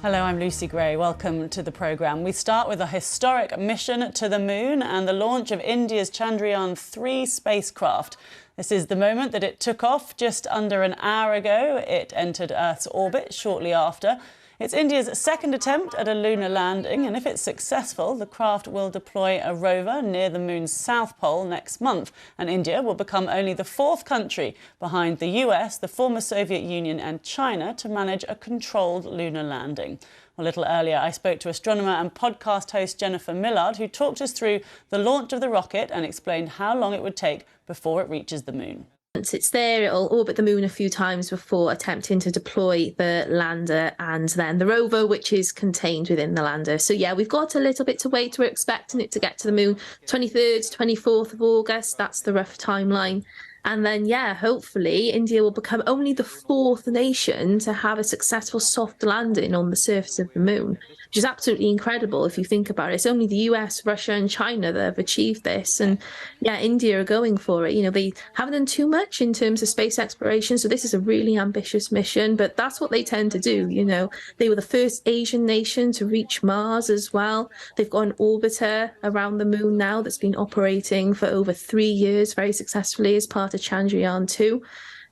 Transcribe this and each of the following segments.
Hello, I'm Lucy Gray. Welcome to the programme. We start with a historic mission to the moon and the launch of India's Chandrayaan-3 spacecraft. This is the moment that it took off just under an hour ago. It entered Earth's orbit shortly after. It's India's second attempt at a lunar landing, and if it's successful, the craft will deploy a rover near the moon's south pole next month. And India will become only the fourth country behind the US, the former Soviet Union and China to manage a controlled lunar landing. A little earlier, I spoke to astronomer and podcast host Jennifer Millard, who talked us through the launch of the rocket and explained how long it would take before it reaches the moon. Once it's there, it'll orbit the moon a few times before attempting to deploy the lander and then the rover, which is contained within the lander. So yeah, we've got a little bit to wait. We're expecting it to get to the moon 23rd, 24th of August. That's the rough timeline. And then, yeah, hopefully India will become only the fourth nation to have a successful soft landing on the surface of the moon, which is absolutely incredible if you think about it. It's only the US, Russia and China that have achieved this. And yeah, India are going for it. You know, they haven't done too much in terms of space exploration. So this is a really ambitious mission, but that's what they tend to do. You know, they were the first Asian nation to reach Mars as well. They've got an orbiter around the moon now that's been operating for over 3 years very successfully as part of Chandrayaan-2.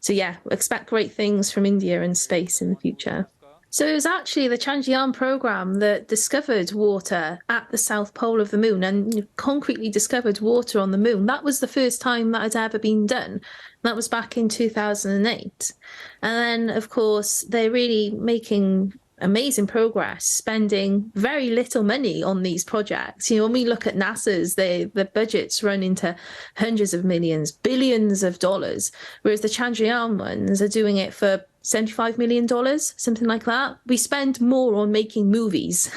So yeah, expect great things from India and space in the future. So it was actually the Chandrayaan program that discovered water at the south pole of the moon and concretely discovered water on the moon. That was the first time that had ever been done. That was back in 2008. And then, of course, they're really making amazing progress, spending very little money on these projects. You know, when we look at NASA's, the budgets run into hundreds of millions, billions of dollars, whereas the Chandrayaan ones are doing it for $75 million, something like that. We spend more on making movies,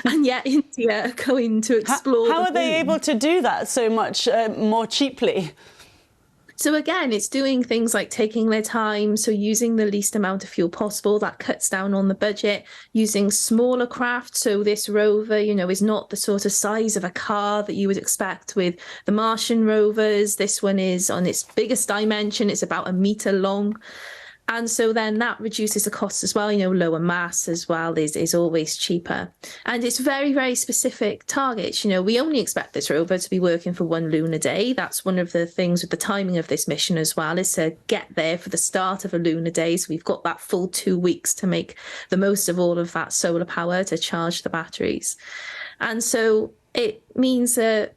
and yet India are going to explore. How are they able to do that so much more cheaply? So again, it's doing things like taking their time, so using the least amount of fuel possible. That cuts down on the budget, using smaller craft. So this rover, you know, is not the sort of size of a car that you would expect with the Martian rovers. This one is on its biggest dimension. It's about 1 meter long. And so then that reduces the cost as well. You know, lower mass as well is always cheaper. And it's very, very specific targets. You know, we only expect this rover to be working for 1 lunar day. That's one of the things with the timing of this mission as well, is to get there for the start of a lunar day. So we've got that full 2 weeks to make the most of all of that solar power to charge the batteries. And so it means that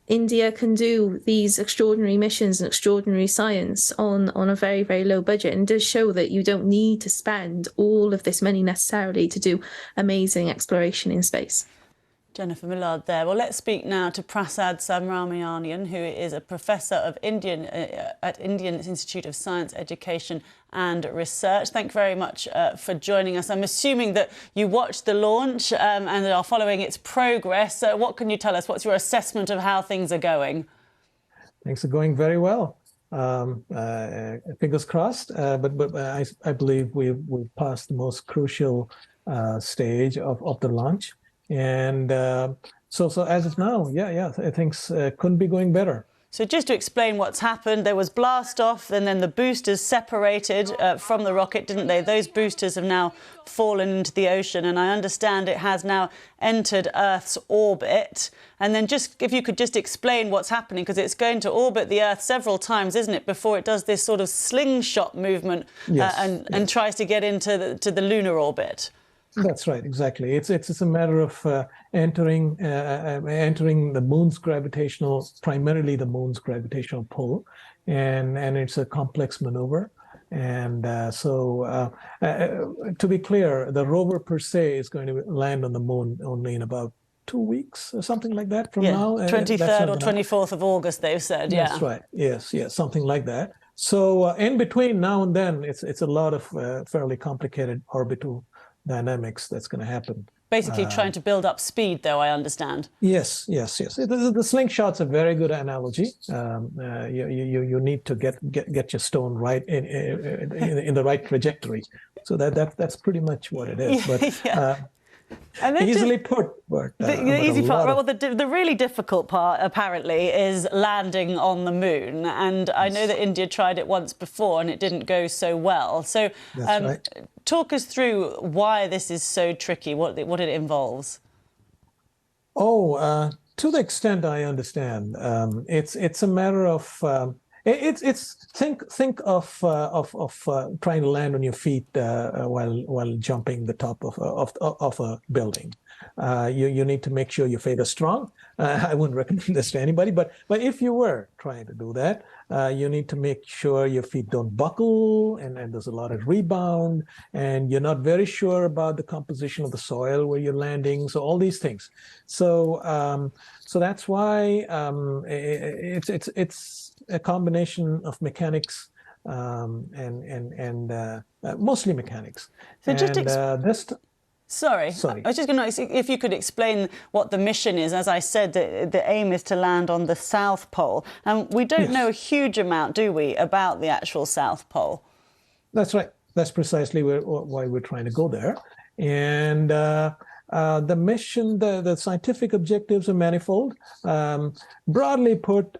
India can do these extraordinary missions and extraordinary science on a very, very low budget, and does show that you don't need to spend all of this money necessarily to do amazing exploration in space. Jennifer Millard there. Well, let's speak now to Prasad Subramanian, who is a professor of at Indian Institute of Science, Education and Research. Thank you very much for joining us. I'm assuming that you watched the launch and are following its progress. What can you tell us? What's your assessment of how things are going? Things are going very well. Fingers crossed, but I believe we've passed the most crucial stage of the launch. And so as of now, things couldn't be going better. So just to explain what's happened, there was blast off and then the boosters separated from the rocket, didn't they? Those boosters have now fallen into the ocean, and I understand it has now entered Earth's orbit. And then just if you could just explain what's happening, because it's going to orbit the Earth several times, isn't it, before it does this sort of slingshot movement and tries to get into the lunar orbit. That's right, exactly. It's a matter of entering the moon's primarily the moon's gravitational pull, and it's a complex maneuver. And to be clear, the rover per se is going to land on the moon only in about 2 weeks or something like that from now. 23rd or 24th of August, they've said. Yeah, that's right. Yes, something like that. So in between now and then, it's a lot of fairly complicated orbital dynamics that's going to happen. Basically trying to build up speed, though, I understand. Yes. The slingshot's a very good analogy. You need to get your stone right in the right trajectory. So that's pretty much what it is. But And then Easily put, but the easy part, well, the really difficult part, apparently, is landing on the moon. And I know that India tried it once before and it didn't go so well. So talk us through why this is so tricky, what it involves. Oh, to the extent I understand, it's a matter of think of trying to land on your feet while jumping the top of a building. You need to make sure your feet are strong. I wouldn't recommend this to anybody, but if you were trying to do that, you need to make sure your feet don't buckle, and there's a lot of rebound, and you're not very sure about the composition of the soil where you're landing. So all these things. So that's why it's a combination of mechanics and mostly mechanics. So Sorry, I was just going to ask if you could explain what the mission is. As I said, the aim is to land on the South Pole. And we don't know a huge amount, do we, about the actual South Pole? That's right. That's precisely why we're trying to go there. And the mission, the scientific objectives are manifold. Broadly put,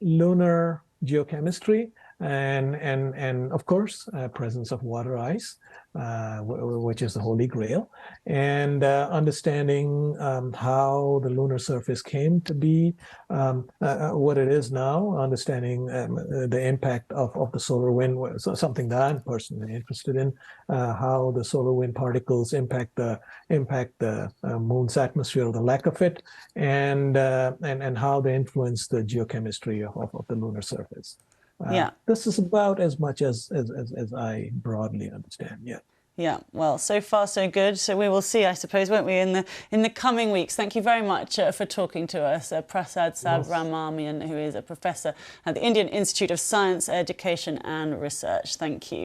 lunar geochemistry and of course, presence of water ice, which is the Holy Grail, and understanding how the lunar surface came to be what it is now, understanding the impact of the solar wind, something that I'm personally interested in, how the solar wind particles impact the moon's atmosphere or the lack of it, and how they influence the geochemistry of the lunar surface. This is about as much as I broadly understand. Yeah, well, so far so good. So we will see, I suppose, won't we, in the coming weeks. Thank you very much for talking to us, Prasad Subramanian, who is a professor at the Indian Institute of Science, Education and Research. Thank you.